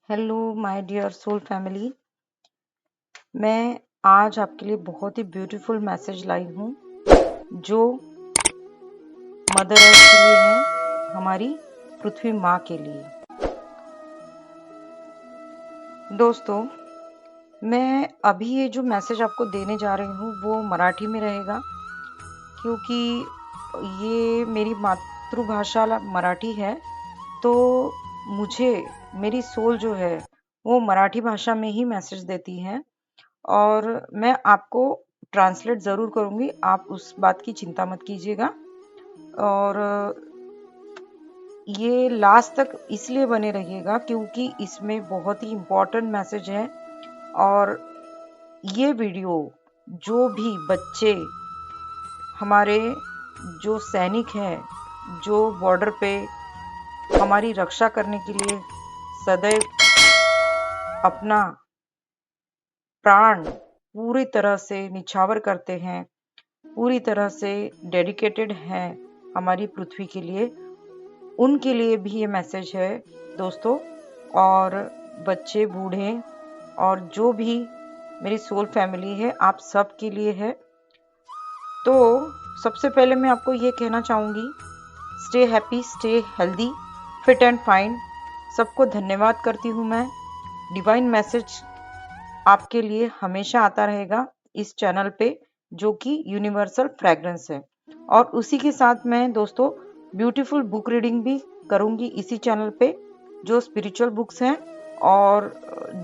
Hello my dear soul family. मैं आज आपके लिए बहुत ही ब्यूटीफुल मैसेज लाई हूँ जो मदर अर्थ के लिए है, हमारी पृथ्वी माँ के लिए। दोस्तों, मैं अभी ये जो मैसेज आपको देने जा रही हूँ वो मराठी में रहेगा, क्योंकि ये मेरी मातृभाषा मराठी है। तो मुझे मेरी सोल जो है वो मराठी भाषा में ही मैसेज देती है, और मैं आपको ट्रांसलेट ज़रूर करूँगी, आप उस बात की चिंता मत कीजिएगा। और ये लास्ट तक इसलिए बने रहिएगा क्योंकि इसमें बहुत ही इम्पोर्टेंट मैसेज है। और ये वीडियो जो भी बच्चे हमारे जो सैनिक हैं, जो बॉर्डर पे हमारी रक्षा करने के लिए सदैव अपना प्राण पूरी तरह से निछावर करते हैं, पूरी तरह से डेडिकेटेड हैं हमारी पृथ्वी के लिए, उनके लिए भी ये मैसेज है दोस्तों। और बच्चे, बूढ़े और जो भी मेरी सोल फैमिली है, आप सब के लिए है। तो सबसे पहले मैं आपको ये कहना चाहूँगी, stay happy, stay healthy, fit and fine. सबको धन्यवाद करती हूँ मैं। डिवाइन मैसेज आपके लिए हमेशा आता रहेगा इस चैनल पे, जो कि यूनिवर्सल फ्रेग्रेंस है। और उसी के साथ मैं दोस्तों ब्यूटीफुल बुक रीडिंग भी करूंगी इसी चैनल पे, जो स्पिरिचुअल बुक्स हैं और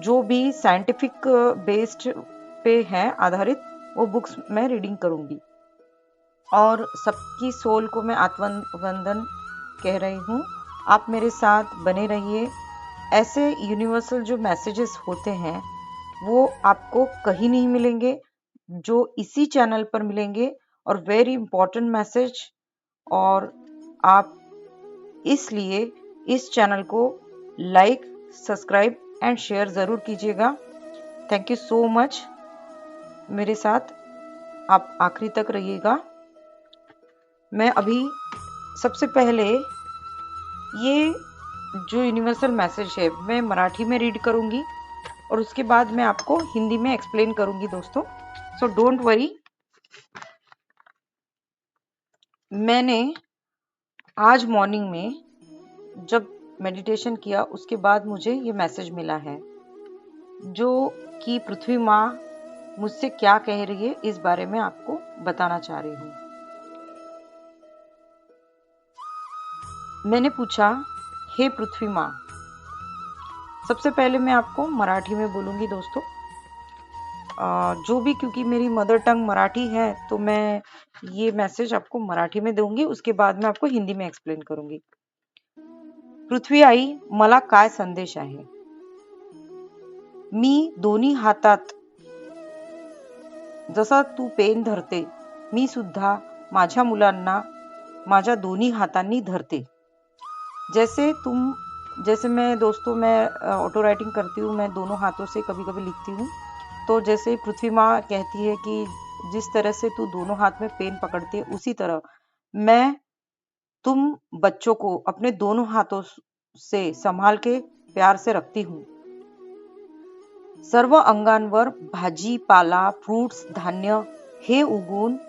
जो भी साइंटिफिक बेस्ड पे हैं आधारित, वो बुक्स मैं रीडिंग करूंगी। और सबकी सोल को मैं आत्मवंदन कह रही हूँ। आप मेरे साथ बने रहिए। ऐसे यूनिवर्सल जो मैसेजेस होते हैं वो आपको कहीं नहीं मिलेंगे, जो इसी चैनल पर मिलेंगे, और वेरी इंपॉर्टेंट मैसेज। और आप इसलिए इस चैनल को लाइक, सब्सक्राइब एंड शेयर ज़रूर कीजिएगा। Thank you so much. मेरे साथ आप आखिरी तक रहिएगा। मैं अभी सबसे पहले ये जो यूनिवर्सल मैसेज है मैं मराठी में रीड करूंगी, और उसके बाद मैं आपको हिंदी में एक्सप्लेन करूंगी दोस्तों। So don't worry. मैंने आज मॉर्निंग में जब मेडिटेशन किया, उसके बाद मुझे ये मैसेज मिला है, जो कि पृथ्वी माँ मुझसे क्या कह रही है इस बारे में आपको बताना चाह रही हूँ। मैंने पूछा, हे पृथ्वी माँ। सबसे पहले मैं आपको मराठी में बोलूँगी दोस्तों, जो भी, क्योंकि मेरी मदर टंग मराठी है तो मैं ये मैसेज आपको मराठी में दूंगी, उसके बाद मैं आपको हिंदी में एक्सप्लेन करूंगी। पृथ्वी आई, मला काय संदेश आहे? मी दोन्ही हातात जसा तू पेन धरते, मी सुद्धा माझ्या मुलांना माझ्या दोन्ही हातांनी धरते। जैसे मैं दोस्तों, मैं ऑटो राइटिंग करती हूँ, मैं दोनों हाथों से कभी कभी लिखती हूँ। तो जैसे पृथ्वी माँ कहती है कि जिस तरह से तू दोनों हाथ में पेन पकड़ती है, उसी तरह मैं तुम बच्चों को अपने दोनों हाथों से संभाल के प्यार से रखती हूँ। सर्व अंगांवर भाजीपाला, फ्रूट्स, धान्य हे उगवून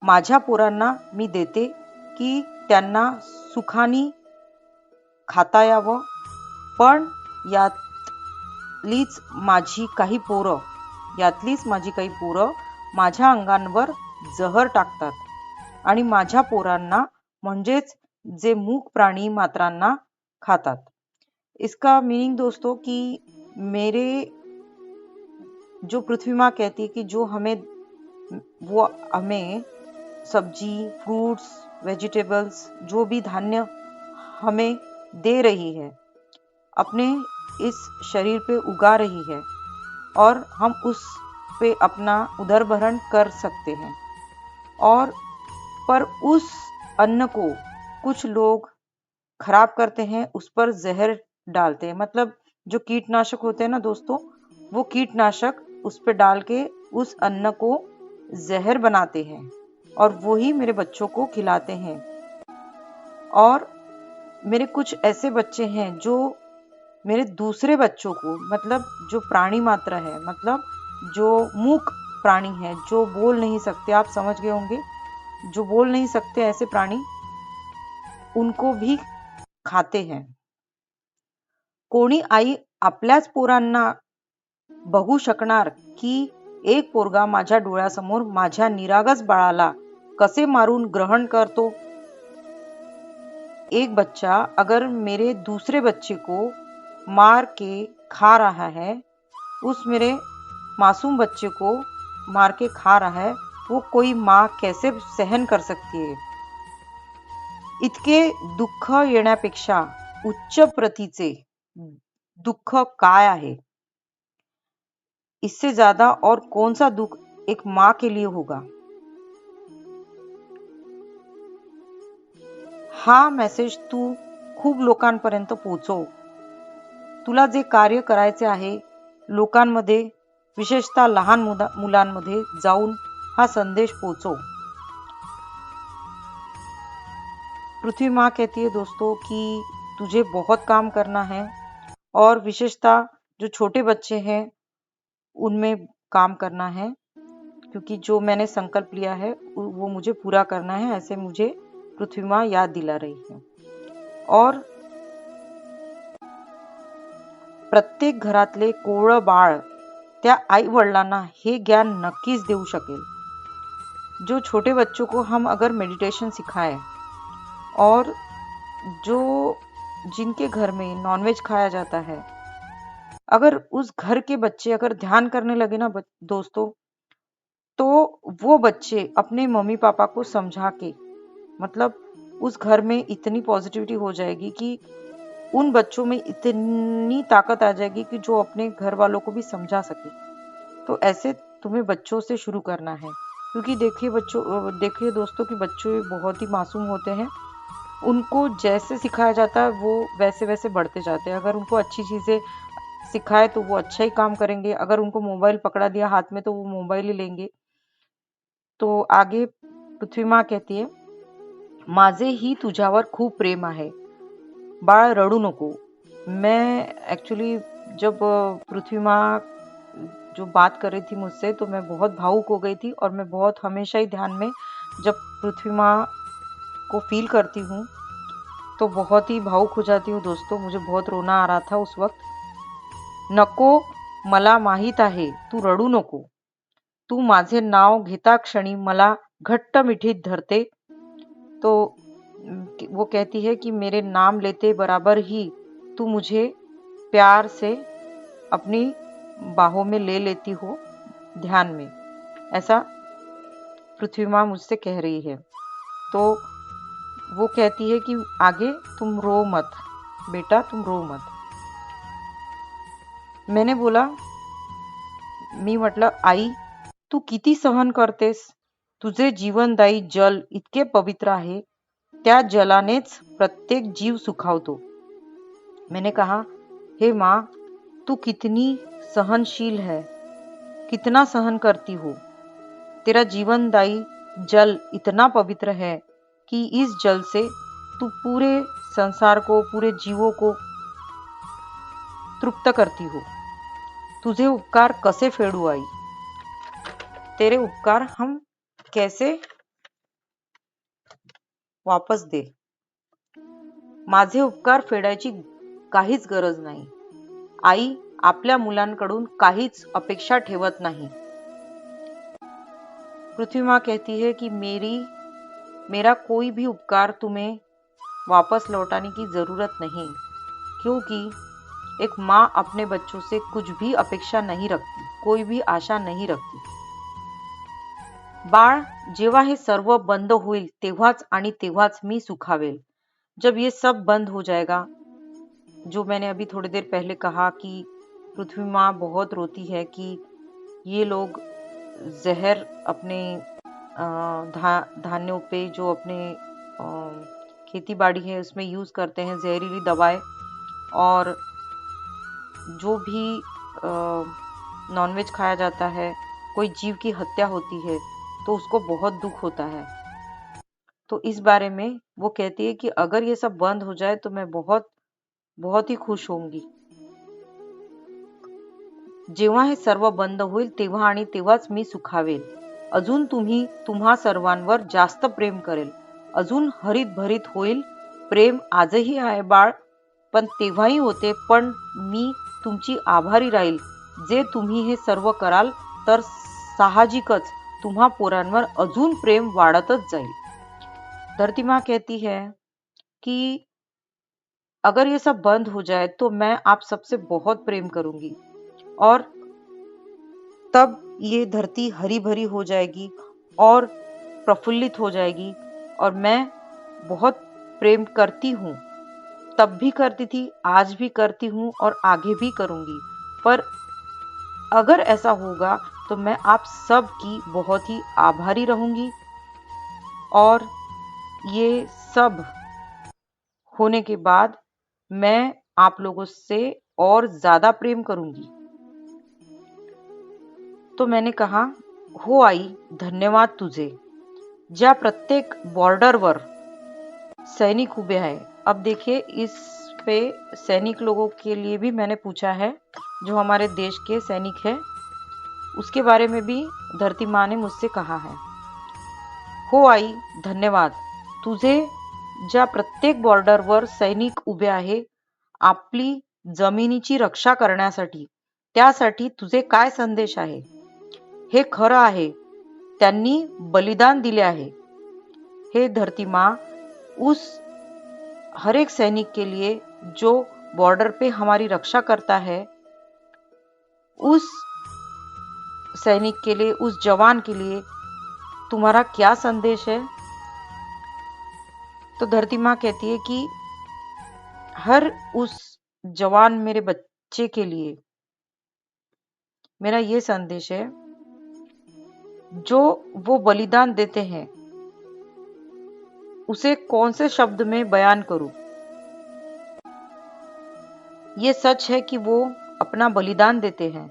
माझ्या पोरांना मी देते, की त्यांना सुखाने खाता यावं। पण यातलीच माझी काही पोरं माझ्या अंगांवर जहर टाकतात आणि माझ्या पोरांना, म्हणजेच जे मूक प्राणी मात्रांना खातात। इसका मीनिंग दोस्तों कि मेरे जो पृथ्वी माँ कहती है कि वो हमें सब्जी, फ्रूट्स, वेजिटेबल्स, जो भी धान्य हमें दे रही है, अपने इस शरीर पे उगा रही है, और हम उस पे अपना उदरभरण कर सकते हैं। और पर उस अन्न को कुछ लोग खराब करते हैं, उस पर जहर डालते हैं। मतलब जो कीटनाशक होते हैं ना दोस्तों, वो कीटनाशक उस पर डाल के उस अन्न को जहर बनाते हैं, और वही मेरे बच्चों को खिलाते हैं। और मेरे कुछ ऐसे बच्चे हैं जो मेरे दूसरे बच्चों को, मतलब जो प्राणी मात्र है, मतलब जो मूक प्राणी है, जो बोल नहीं सकते, आप समझ गए होंगे, जो बोल नहीं सकते ऐसे प्राणी, उनको भी खाते हैं। कोणी आई आपल्याच पोरांना बघू शकणार की एक पोरगा माझ्या डोळ्यासमोर माझ्या निरागस बाळाला कसे मारून ग्रहण करतो? एक बच्चा अगर मेरे दूसरे बच्चे को मार के खा रहा है, उस मेरे मासूम बच्चे को मार के खा रहा है, वो कोई माँ कैसे सहन कर सकती है? इतके दुःख येण्यापेक्षा उच्च प्रतीचे दुःख काय आहे? इससे ज्यादा और कौन सा दुख एक माँ के लिए होगा? हा मेसेज तू खूप लोकांपर्यंत पोहोचव. तुला जे कार्य करायचे आहे, लोकांमध्ये, विशेषतः लहान मुलांमध्ये जाऊन हा संदेश पोहोचव. पृथ्वी माँ कहती है दोस्तों कि तुझे बहुत काम करना है, और विशेषतः जो छोटे बच्चे हैं उनमें काम करना है, क्योंकि जो मैंने संकल्प लिया है वो मुझे पूरा करना है, ऐसे मुझे पृथ्वी माँ याद दिला रही है. और प्रत्येक घरातले कोवळं बाळ त्या आई वडिलांना हे ज्ञान नक्कीच देऊ शकेल. जो छोटे बच्चों को हम अगर मेडिटेशन सिखाएं, और जो जिनके घर में नॉनवेज खाया जाता है, अगर उस घर के बच्चे अगर ध्यान करने लगे ना दोस्तों, तो वो बच्चे अपने मम्मी पापा को समझा के, मतलब उस घर में इतनी पॉजिटिविटी हो जाएगी कि उन बच्चों में इतनी ताकत आ जाएगी कि जो अपने घर वालों को भी समझा सके. तो ऐसे तुम्हें बच्चों से शुरू करना है, क्योंकि देखिए दोस्तों कि बच्चे बहुत ही मासूम होते हैं. उनको जैसे सिखाया जाता है वो वैसे वैसे बढ़ते जाते हैं. अगर उनको अच्छी चीजें सिखाए तो वो अच्छा ही काम करेंगे. अगर उनको मोबाइल पकड़ा दिया हाथ में तो वो मोबाइल ही लेंगे. तो आगे पृथ्वी माँ कहती है, माझे ही तुझ्यावर खूप प्रेम आहे, बाळ रडू नको. मैं एक्चुअली जब पृथ्वी माँ जो बात कर रही थी मुझसे, तो मैं बहुत भावुक हो गई थी, और मैं बहुत हमेशा ही ध्यान में जब पृथ्वी माँ को फील करती हूँ तो बहुत ही भावुक हो जाती हूँ दोस्तों. मुझे बहुत रोना आ रहा था उस वक्त. नको, मला माहित आहे, तू रडू नको. तू माझे नाव घेता क्षणी मला घट्ट मिठीत धरते. तो वो कहती है कि मेरे नाम लेते बराबर ही तू मुझे प्यार से अपनी बाहों में ले लेती हो ध्यान में, ऐसा पृथ्वी माँ मुझसे कह रही है. तो वो कहती है कि आगे तुम रो मत बेटा, तुम रो मत. मैंने बोला, मी म्हटलं, आई तू किती सहन करतेस? तुझे जीवनदायी जल इतके पवित्र आहे, त्या जलानेच प्रत्येक जीव सुखावतो. मैंने कहा, हे माँ, तू कितनी सहनशील है, कितना सहन करती हो. तेरा जीवनदायी जल इतना पवित्र है कि इस जल से तू पूरे संसार को, पूरे जीवों को तृप्त करती हो. तुझे उपकार कसे फेडू आई? तेरे उपकार हम कैसे वापस दे? माझे उपकार फेडायची काहीच गरज नाही. आई आपल्या मुलांकडून काहीच अपेक्षा ठेवत नाही. पृथ्वी माँ कहती है कि मेरा कोई भी उपकार तुम्हें वापस लौटाने की जरूरत नहीं, क्योंकि एक माँ अपने बच्चों से कुछ भी अपेक्षा नहीं रखती, कोई भी आशा नहीं रखती. बाळ, जेव्हा हे सर्व बंद होईल तेव्हाच आणि तेव्हाच मी सुखावेल. जब ये सब बंद हो जाएगा, जो मैंने अभी थोड़ी देर पहले कहा कि पृथ्वी माँ बहुत रोती है कि ये लोग जहर अपने धान्यों पे, जो अपने खेती बाड़ी है उसमें यूज करते हैं, जहरीली दवाएं, और जो भी नॉनवेज खाया जाता है, कोई जीव की हत्या होती है तो उसको बहुत दुख होता है. तो इस बारे में वो कहती है कि अगर ये सब बंद हो जाए तो मैं बहुत बहुत ही खुश होंगी. जेव्हा हे सर्व बंद होईल तेव्हा आणि तेव्हाच मी सुखावेल. अजून तुम्हा सर्वांवर जास्त प्रेम करेल. अजून हरित भरीत होईल. प्रेम आजही आहे बाळ, पण तेव्हाही होते. पण मी तुमची आभारी राहील. जे तुम्ही हे सर्व कराल तर साहजिकच तुम्हा पोरांवर अजून प्रेम वाढतच जाईल. धरती माँ कहती है कि अगर ये सब बंद हो जाए तो मैं आप सबसे बहुत प्रेम करूंगी, और तब ये धरती हरी भरी हो जाएगी और प्रफुल्लित हो जाएगी। और मैं बहुत प्रेम करती हूँ, तब भी करती थी, आज भी करती हूँ और आगे भी करूंगी। पर अगर ऐसा होगा तो मैं आप सब की बहुत ही आभारी रहूंगी, और ये सब होने के बाद मैं आप लोगों से और ज्यादा प्रेम करूंगी। तो मैंने कहा, हो आई, धन्यवाद तुझे, ज्या प्रत्येक बॉर्डरवर सैनिक उभे आहे। अब देखिए, इस पे सैनिक लोगों के लिए भी मैंने पूछा है, जो हमारे देश के सैनिक है, उसके बारे में भी धरती माँ ने मुझसे कहा है। हो आई, धन्यवाद तुझे, ज्या प्रत्येक बॉर्डरवर सैनिक उभे आहे आपली जमिनीची रक्षा करण्यासाठी। त्यासाठी तुझे काय संदेश आहे? हे खरं आहे, त्यांनी बलिदान दिले आहे। हे धरती माँ, उस हर एक सैनिक के लिए जो बॉर्डर पे हमारी रक्षा करता है, उस सैनिक के लिए, उस जवान के लिए तुम्हारा क्या संदेश है? तो धरती माँ कहती है कि हर उस जवान मेरे बच्चे के लिए मेरा ये संदेश है, जो वो बलिदान देते हैं उसे कौन से शब्द में बयान करूं। ये सच है कि वो अपना बलिदान देते हैं,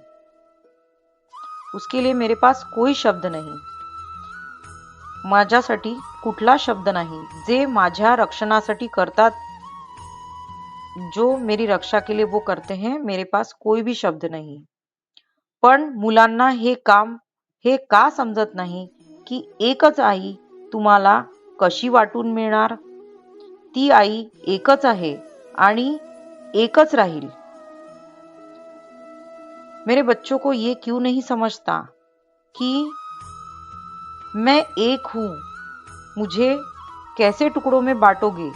उसके लिए मेरे पास कोई शब्द नहीं, माझ्यासाठी कुठला शब्द नाही। जे माझ्या रक्षणासाठी करतात, जो मेरी रक्षा के लिए वो करते हैं, मेरे पास कोई भी शब्द नहीं। पण मुलांना हे का समजत नाही की एकच आई तुम्हाला कशी वाटून मिळणार? ती आई एकच आहे आणि एकच राहील। मेरे बच्चों को ये क्यों नहीं समझता कि मैं एक हूं, मुझे कैसे टुकड़ों में बांटोगे?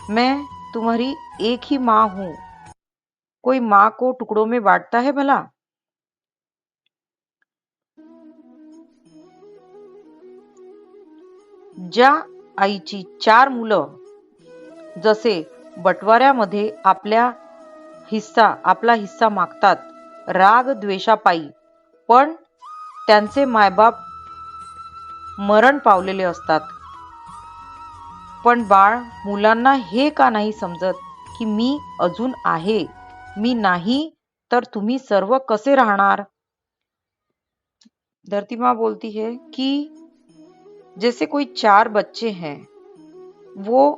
मैं तुम्हारी एक ही माँ हूं। कोई माँ को टुकड़ों में बांटता है भला? ज्या आईची 4 मुलं जसे बटवाऱ्यामध्ये आपला हिस्सा मागतात राग द्वेषापायी, पण त्यांचे मायबाप मरण पावलेले असतात। पण बाळ, मुलांना हे का नाही समजत की मी अजून आहे, मी नाही तर तुम्ही सर्व कसे राहणार? धरती माँ बोलती है कि जैसे कोई 4 बच्चे हैं, वो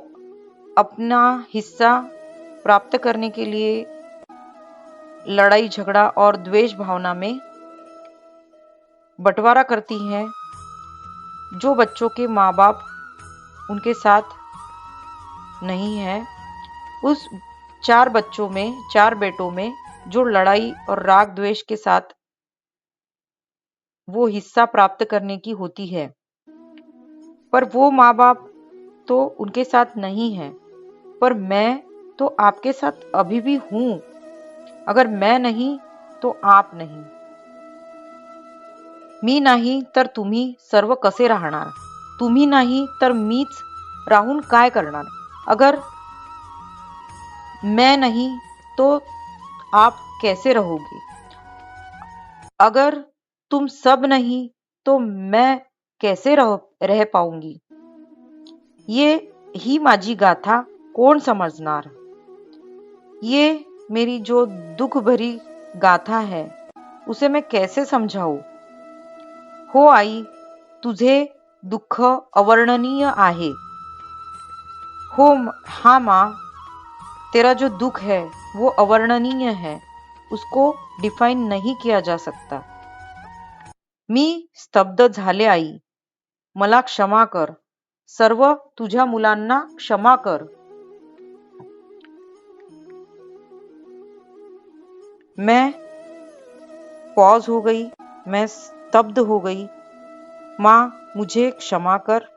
अपना हिस्सा प्राप्त करने के लिए लड़ाई झगड़ा और द्वेष भावना में बंटवारा करती हैं। जो बच्चों के माँ बाप उनके साथ नहीं है, उस 4 बच्चों में, 4 बेटों में जो लड़ाई और राग द्वेष के साथ वो हिस्सा प्राप्त करने की होती है, पर वो माँ बाप तो उनके साथ नहीं है। पर मैं तो आपके साथ अभी भी हूं। अगर मैं नहीं तो आप नहीं, मी नाही तर तुम्ही सर्व कसे राहणार? तुम्ही नाही तर मीच राहून काय करणार? अगर मैं नहीं तो आप कैसे रहोगे? अगर तुम सब नहीं तो मैं कैसे रह पाऊंगी? ये ही माझी गाथा कोण समझणार? ये मेरी जो दुख भरी गाथा है, उसे मैं कैसे समझाऊं? हो आई, तुझे दुःख अवर्णनीय आहे। हो हा माँ, तेरा जो दुख है वो अवर्णनीय है, उसको डिफाइन नहीं किया जा सकता। मी स्तब्ध झाले आई, मला क्षमा कर, सर्व तुझ्या मुलांना क्षमा कर। मैं पॉज हो गई, मैं स्तब्ध हो गई। माँ मुझे क्षमा कर,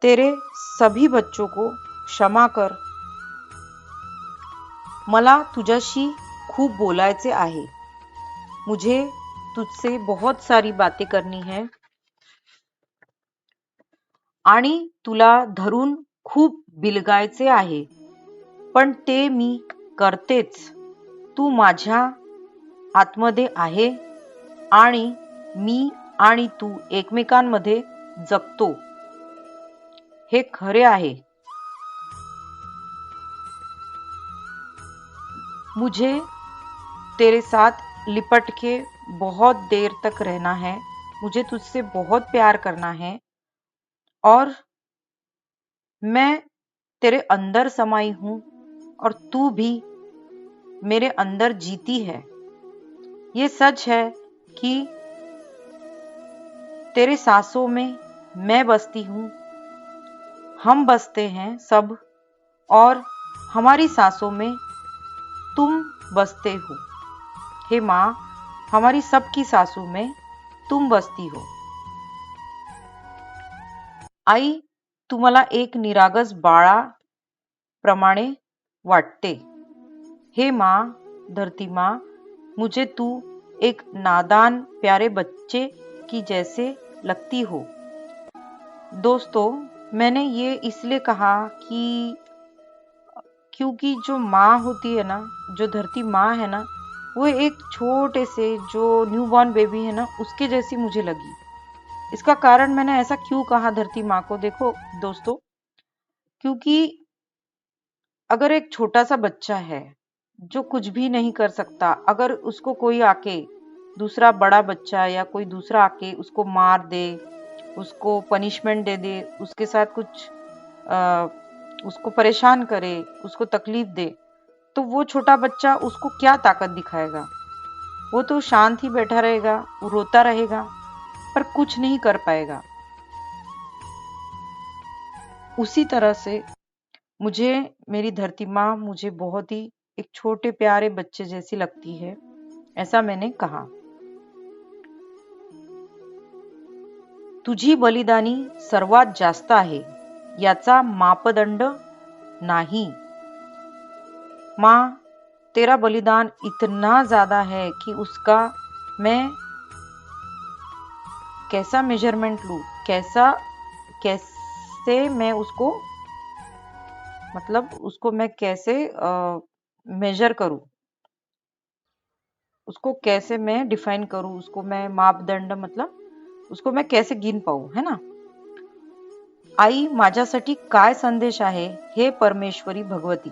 तेरे सभी बच्चों को क्षमा कर। मला तुझ्याशी खूप बोलायचे आहे, मुझे तुझसे बहुत सारी बातें करनी है आणि तुला धरून खूप बिलगायचे आहे, पण ते मी करतेच। तू माझ्या आतमध्ये आहे आणि मी आणि तू एकमेकांमध्ये जगतो, हे खरे आहे। मुझे तेरे साथ लिपट के बहुत देर तक रहना है, मुझे तुझसे बहुत प्यार करना है और मैं तेरे अंदर समाई हूँ और तू भी मेरे अंदर जीती है। ये सच है कि तेरे सांसों में मैं बसती हूँ, हम बसते हैं सब, और हमारी सांसों में तुम बसते हो। हे माँ, हमारी सबकी सांसों में तुम बसती हो। आई, तू मला एक निरागस बाळाप्रमाणे वाटते। हे माँ, धरती माँ, मुझे तू एक नादान प्यारे बच्चे की जैसे लगती हो। दोस्तों, मैंने ये इसलिए कहा कि क्योंकि जो माँ होती है ना, जो धरती माँ है ना, वो एक छोटे से जो न्यूबॉर्न बेबी है ना, उसके जैसी मुझे लगी। इसका कारण मैंने ऐसा क्यों कहा धरती माँ को, देखो दोस्तों, क्योंकि अगर एक छोटा सा बच्चा है जो कुछ भी नहीं कर सकता, अगर उसको कोई आके, दूसरा बड़ा बच्चा या कोई दूसरा आके उसको मार दे, उसको पनिशमेंट दे दे, उसके साथ कुछ उसको परेशान करे, उसको तकलीफ दे, तो वो छोटा बच्चा उसको क्या ताकत दिखाएगा? वो तो शांत ही बैठा रहेगा, वो रोता रहेगा, पर कुछ नहीं कर पाएगा। उसी तरह से मुझे मेरी धरती माँ मुझे बहुत ही एक छोटे प्यारे बच्चे जैसी लगती है, ऐसा मैंने कहा। तुझी बलिदानी सर्वात जास्त आहे, याचा मापदंड नहीं। माँ, तेरा बलिदान इतना ज्यादा है कि उसका मैं कैसा मेजरमेंट लूं, कैसे मैं उसको, मतलब उसको मैं कैसे मेजर करूं, उसको कैसे मैं डिफाइन करूं, उसको मैं मापदंड, मतलब उसको मैं कैसे गिन पाऊं, है ना। आई, माझ्यासाठी काय संदेश आहे, हे परमेश्वरी भगवती।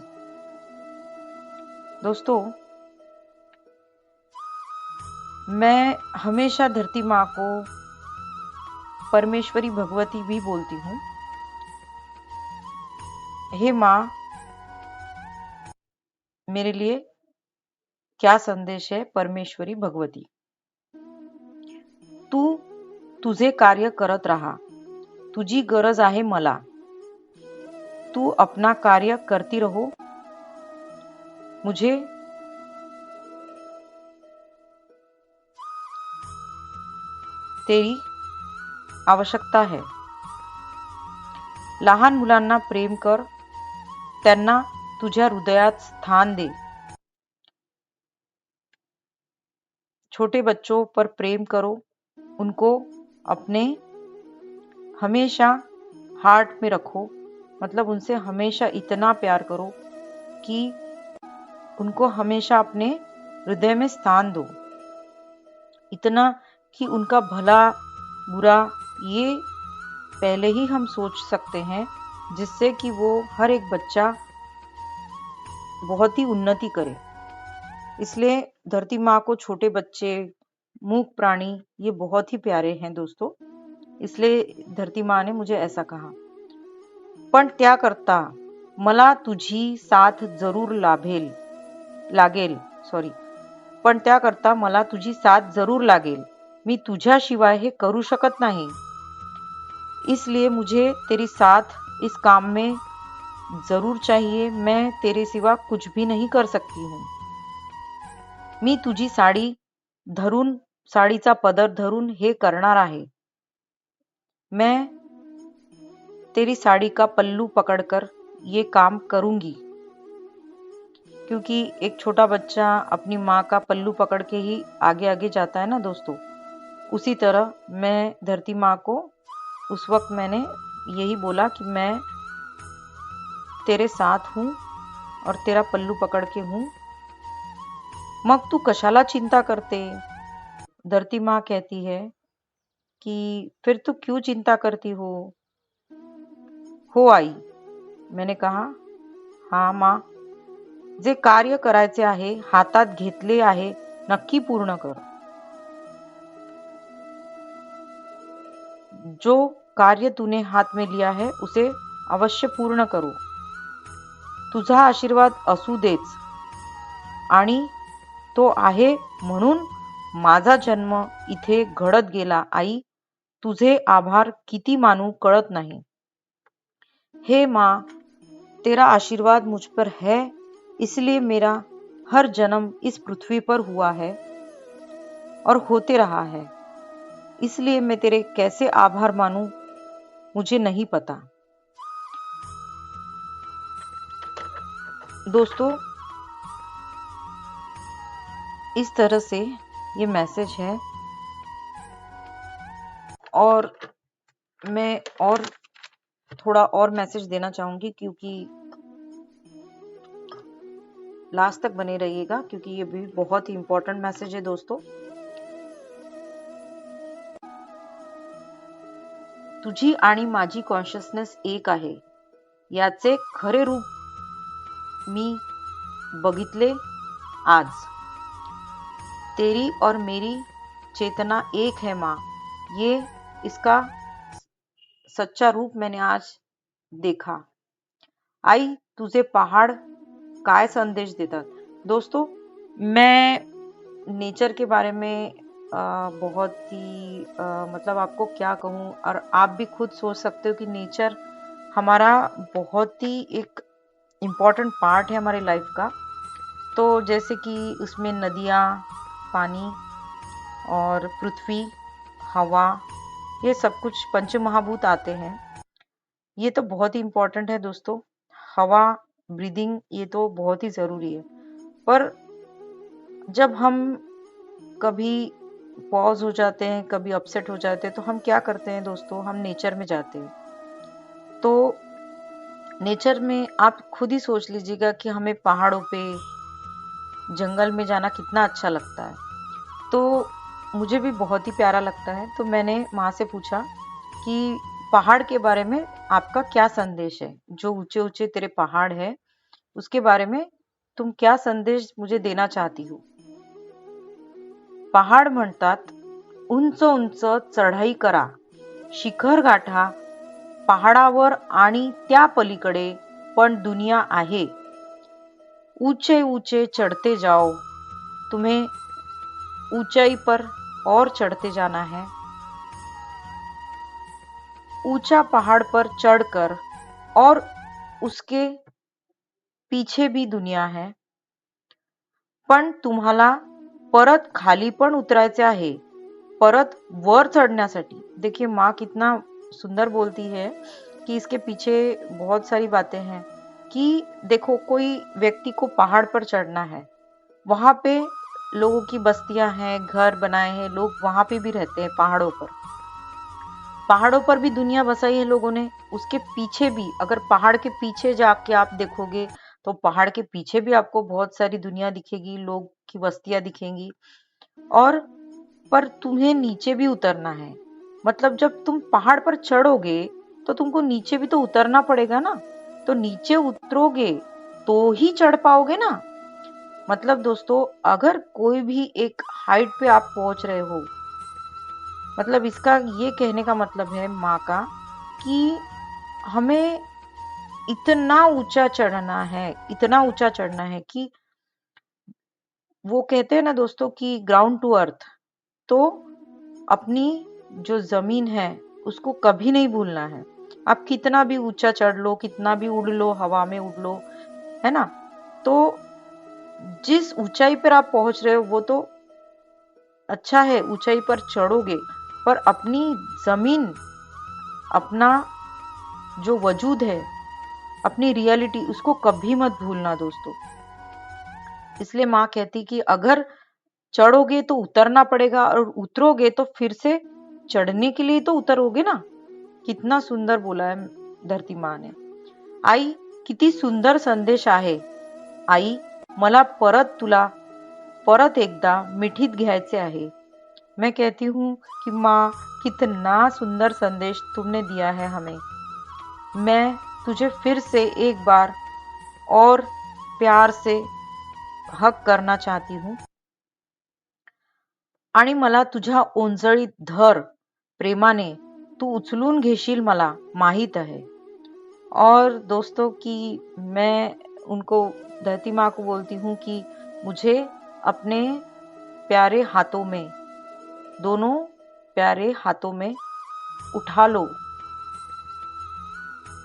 दोस्तों, मैं हमेशा धरती माँ को परमेश्वरी भगवती भी बोलती हूँ। हे माँ, मेरे लिए क्या संदेश है परमेश्वरी भगवती। तू तुझे कार्य करत राहा, तुझी गरज आहे मला, तू अपना कार्य करती रहो, मुझे तेरी आवश्यकता है। लहान मुलांना प्रेम कर, त्यांना तुझ्या हृदयात स्थान दे। छोटे बच्चों पर प्रेम करो, उनको अपने हमेशा हार्ट में रखो, मतलब उनसे हमेशा इतना प्यार करो कि उनको हमेशा अपने हृदय में स्थान दो, इतना कि उनका भला बुरा ये पहले ही हम सोच सकते हैं, जिससे कि वो हर एक बच्चा बहुत ही उन्नति करे। इसलिए धरती माँ को छोटे बच्चे, मूक प्राणी ये बहुत ही प्यारे हैं दोस्तों, इसलिए धरती माँ ने मुझे ऐसा कहा। पण त्याकरता मला तुझी साथ जरूर लागेल पण त्याकरता मला तुझी साथ जरूर लागेल. मी तुझ्याशिवाय हे करू शकत नाही. इसलिए मुझे तेरी साथ इस काम में जरूर चाहिए. मैं तेरे सिवा कुछ भी नहीं कर सकती हूँ. मी तुझी साडीचा पदर धरून हे करणार आहे. मैं तेरी साड़ी का पल्लू पकड़कर ये काम करूंगी. क्योंकि एक छोटा बच्चा अपनी माँ का पल्लू पकड़ के ही आगे आगे जाता है ना दोस्तों, उसी तरह मैं धरती माँ को उस वक्त मैंने यही बोला कि मैं तेरे साथ हूँ और तेरा पल्लू पकड़ के हूँ. मग तू कशाला चिंता करते. धरती माँ कहती है कि फिर तू क्यों चिंता करती हो आई. मैंने कहा हाँ माँ, जे कार्य करायचे आहे, हातात घेतले आहे, नक्की पूर्ण कर. जो कार्य तूने हाथ में लिया है उसे अवश्य पूर्ण करो. तुझा आशीर्वाद असू देच आणि तो आहे म्हणून माझा जन्म इथे घडत गेला. आई, तुझे आभार किती मानू कळत नाही. हे माँ, तेरा आशीर्वाद मुझ पर है, इसलिए मेरा हर जन्म इस पृथ्वी पर हुआ है और होते रहा है. इसलिए मैं तेरे कैसे आभार मानूं मुझे नहीं पता. दोस्तों, इस तरह से ये मैसेज है और मैं और थोड़ा और मैसेज देना चाहूंगी क्योंकि लास्ट तक बने रहिएगा क्योंकि ये भी बहुत ही इंपॉर्टेंट मैसेज है दोस्तों. तुझी आणि माझी कॉन्शियसनेस एक आहे याचे खरे रूप मी बघितले आज. तेरी और मेरी चेतना एक है माँ, ये इसका सच्चा रूप मैंने आज देखा. आई, तुझे पहाड़ काय संदेश देतात. दोस्तों, मैं नेचर के बारे में बहुत ही मतलब आपको क्या कहूँ, और आप भी खुद सोच सकते हो कि नेचर हमारा बहुत ही एक इम्पॉर्टेंट पार्ट है हमारे लाइफ का. तो जैसे कि उसमें नदियाँ, पानी और पृथ्वी, हवा, ये सब कुछ पंचमहाभूत आते हैं. ये तो बहुत ही इम्पॉर्टेंट है दोस्तों. हवा, ब्रीदिंग, ये तो बहुत ही ज़रूरी है. पर जब हम कभी पॉज हो जाते हैं, कभी अपसेट हो जाते हैं, तो हम क्या करते हैं दोस्तों, हम नेचर में जाते हैं. तो नेचर में आप खुद ही सोच लीजिएगा कि हमें पहाड़ों पे, जंगल में जाना कितना अच्छा लगता है. तो मुझे भी बहुत ही प्यारा लगता है. तो मैंने माँ से पूछा कि पहाड़ के बारे में आपका क्या संदेश है. जो ऊंचे ऊंचे तेरे पहाड़ है उसके बारे में तुम क्या संदेश मुझे देना चाहती हो. पहाड़ म्हणतात, उंच उंच चढाई करा, शिखर गाठा, पहाडावर आणि त्या पलीकडे पण दुनिया आहे. ऊंचे ऊंचे चढ़ते जाओ, तुम्हें ऊंचाई पर और चढ़ते जाना है. ऊंचा पहाड़ पर चढ़कर और उसके पीछे भी दुनिया है. पण तुम्हाला परत खाली पण उतरायचे आहे, परत वर चढ़ण्यासाठी. देखिए माँ कितना सुंदर बोलती है कि इसके पीछे बहुत सारी बातें हैं. कि देखो, कोई व्यक्ति को पहाड़ पर चढ़ना है, वहां पे लोगों की बस्तियां हैं, घर बनाए हैं, लोग वहां पे भी रहते हैं. पहाड़ों पर भी दुनिया बसाई है लोगों ने. उसके पीछे भी, अगर पहाड़ के पीछे जाके आप देखोगे तो पहाड़ के पीछे भी आपको बहुत सारी दुनिया दिखेगी, लोग की बस्तियां दिखेंगी. और पर तुम्हें नीचे भी उतरना है. मतलब जब तुम पहाड़ पर चढ़ोगे तो तुमको नीचे भी तो उतरना पड़ेगा ना. तो नीचे उतरोगे तो ही चढ़ पाओगे ना. मतलब दोस्तों, अगर कोई भी एक हाइट पे आप पहुंच रहे हो, मतलब इसका ये कहने का मतलब है माँ का कि हमें इतना ऊंचा चढ़ना है, इतना ऊंचा चढ़ना है कि वो कहते हैं ना दोस्तों कि ग्राउंड टू अर्थ, तो अपनी जो जमीन है उसको कभी नहीं भूलना है। आप कितना भी ऊंचा चढ़ लो, कितना भी उड़ लो, हवा में उड़ लो, है ना, तो जिस ऊंचाई पर आप पहुंच रहे हो वो तो अच्छा है, ऊंचाई पर चढ़ोगे, पर अपनी जमीन, अपना जो वजूद है, अपनी रियलिटी, उसको कभी मत भूलना दोस्तों। इसलिए माँ कहती कि अगर चढ़ोगे तो उतरना पड़ेगा, और उतरोगे तो फिर से चढ़ने के लिए तो उतरोगे ना। कितना सुंदर बोला है धरती माँ ने। आई, किती सुंदर संदेश आहे आई, मला परत एकदा मिठीत घ्यायचे आहे। मैं कहती हूँ कि माँ, कितना सुंदर संदेश तुमने दिया है हमें। मैं तुझे फिर से एक बार और प्यार से हक करना चाहती हूँ, आणि मला तुझ्या ओंजळीत धर प्रेमाने तू उचलून घेशील मला माहित है। और दोस्तों की मैं उनको, धरती माँ को बोलती हूँ कि मुझे अपने प्यारे हाथों में, दोनों प्यारे हाथों में उठा लो।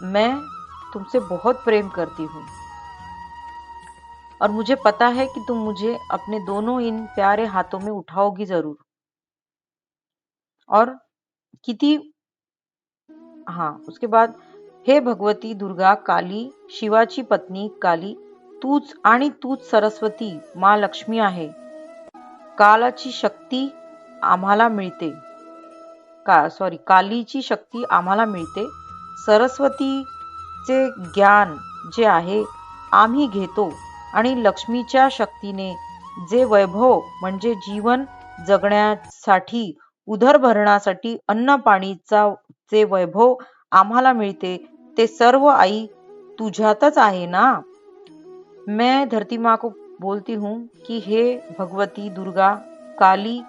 मैं तुमसे बहुत प्रेम करती हूँ, और मुझे पता है कि तुम मुझे अपने दोनों इन प्यारे हाथों में उठाओगी जरूर। और किती, हाँ, उसके बाद, हे भगवती दुर्गा काली, शिवाची पत्नी काली, तूच सरस्वती माँ लक्ष्मी आहे। कालाची शक्ती आम्हाला मिळते, कालीची शक्ती आम्हाला मिळते, सरस्वतीचे ज्ञान जे आहे आम्ही घेतो, आणि लक्ष्मीच्या शक्तीने जे वैभव म्हणजे जीवन जगण्यासाठी, उदर भरण्यासाठी अन्न पाणीचा जे वैभव आम्हाला मिळते, ते सर्व आई तुझ्यातच आहे ना। मैं धरती माँ को बोलती हूँ कि हे भगवती दुर्गा काली,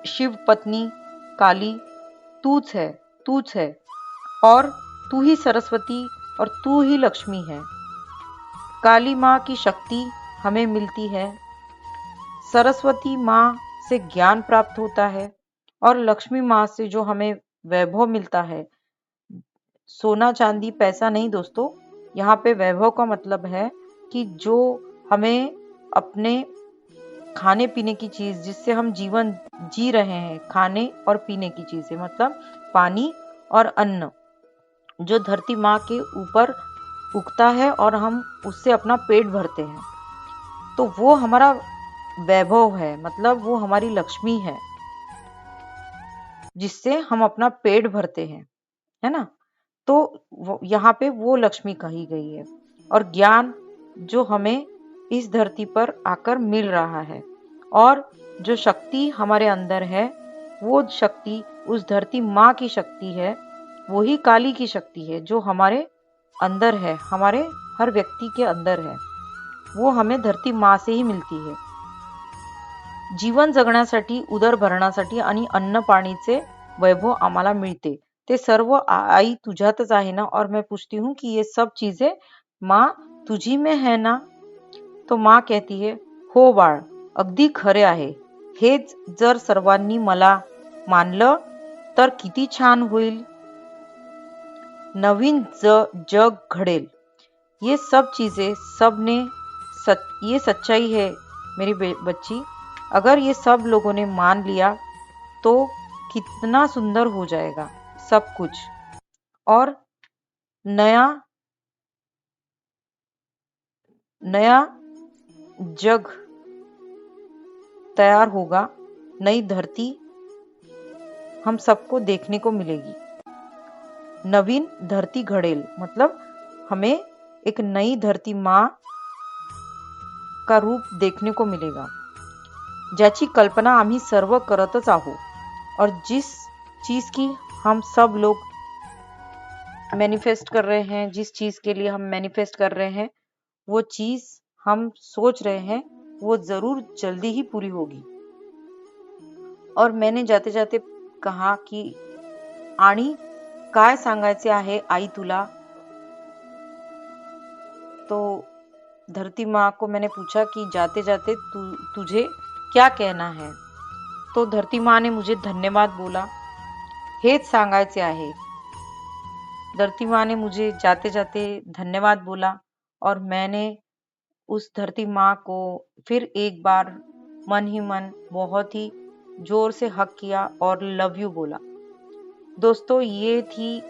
शिव पत्नी काली, तूच है, और तू ही सरस्वती, और तू ही लक्ष्मी है। काली माँ की शक्ति हमें मिलती है, सरस्वती माँ से ज्ञान प्राप्त होता है, और लक्ष्मी माँ से जो हमें वैभव मिलता है, सोना चांदी पैसा नहीं दोस्तों, यहाँ पे वैभव का मतलब है कि जो हमें अपने खाने पीने की चीज, जिससे हम जीवन जी रहे हैं, खाने और पीने की चीजें, मतलब पानी और अन्न, जो धरती माँ के ऊपर उगता है और हम उससे अपना पेट भरते हैं, तो वो हमारा वैभव है, मतलब वो हमारी लक्ष्मी है, जिससे हम अपना पेट भरते हैं, है ना। तो यहाँ पे वो लक्ष्मी कही गई है। और ज्ञान जो हमें इस धरती पर आकर मिल रहा है, और जो शक्ति हमारे अंदर है, वो शक्ति उस धरती माँ की शक्ति है, वही काली की शक्ति है जो हमारे अंदर है, हमारे हर व्यक्ति के अंदर है, वो हमें धरती माँ से ही मिलती है। जीवन जगण्यासाठी, उदर भरण्यासाठी आणि अन्न पाणीचे वैभव आम्हाला मिळते, ते सर्व आई तुझ्यातच आहे ना। और मैं पूछती हूँ कि ये सब चीजें माँ तुझी में है ना। तो माँ कहती है, हो बाळ, अगदी खरे आहे, हेच जर सर्वांनी मला मानलं तर किती छान होईल, नवीन जग घडेल। ये सब चीजें सबने ये सच्चाई है मेरी बच्ची, अगर ये सब लोगों ने मान लिया तो कितना सुंदर हो जाएगा सब कुछ, और नया नया जग तैयार होगा, नई धरती हम सबको देखने को मिलेगी। नवीन धरती घडेल मतलब हमें एक नई धरती माँ का रूप देखने को मिलेगा, ज्याची कल्पना आम्ही सर्व करतच आहोत, और जिस चीज की हम सब लोग मैनिफेस्ट कर रहे हैं, जिस चीज के लिए हम मैनिफेस्ट कर रहे हैं, वो चीज हम सोच रहे हैं, वो जरूर जल्दी ही पूरी होगी। और मैंने जाते जाते कहा कि आणि काय सांगायचे आहे आई तुला, तो धरती माँ को मैंने पूछा कि जाते जाते तुझे क्या कहना है। तो धरती माँ ने मुझे धन्यवाद बोला। हेच सांगायचे आहे। धरती माँ ने मुझे जाते जाते धन्यवाद बोला और मैंने उस धरती माँ को फिर एक बार मन ही मन बहुत ही जोर से हक किया और लव यू बोला। दोस्तों, ये थी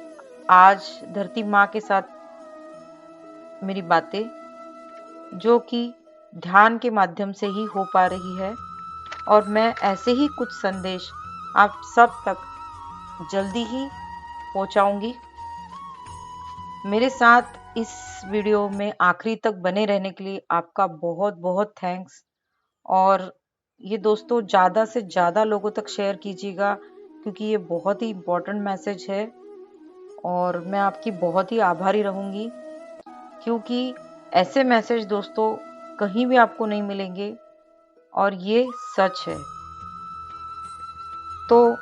आज धरती माँ के साथ मेरी बातें, जो कि ध्यान के माध्यम से ही हो पा रही है, और मैं ऐसे ही कुछ संदेश आप सब तक जल्दी ही पहुंचाऊंगी। मेरे साथ इस वीडियो में आखिरी तक बने रहने के लिए आपका बहुत बहुत थैंक्स। और ये दोस्तों ज़्यादा से ज़्यादा लोगों तक शेयर कीजिएगा, क्योंकि ये बहुत ही इम्पोर्टेंट मैसेज है और मैं आपकी बहुत ही आभारी रहूंगी, क्योंकि ऐसे मैसेज दोस्तों कहीं भी आपको नहीं मिलेंगे और ये सच है। तो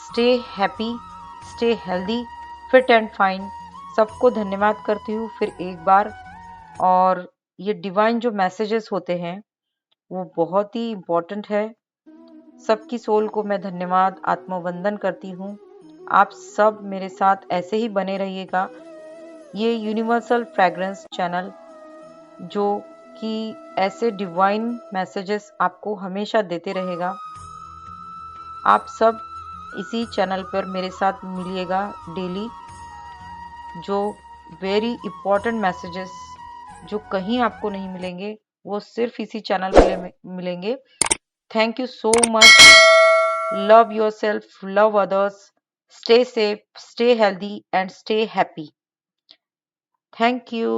stay happy, stay healthy, fit and fine. सबको धन्यवाद करती हूँ फिर एक बार। और ये डिवाइन जो मैसेजेस होते हैं वो बहुत ही इम्पोर्टेंट है। सबकी सोल को मैं धन्यवाद आत्मवंदन करती हूँ। आप सब मेरे साथ ऐसे ही बने रहिएगा। ये यूनिवर्सल फ्रेग्रेंस चैनल जो कि ऐसे डिवाइन मैसेजेस आपको हमेशा देते रहेगा। आप सब इसी चैनल पर मेरे साथ मिलिएगा डेली, जो वेरी इंपॉर्टेंट मैसेजेस जो कहीं आपको नहीं मिलेंगे वो सिर्फ इसी चैनल पर मिलेंगे। Thank you so much. Love yourself, love others, stay safe, stay healthy and stay happy. Thank you.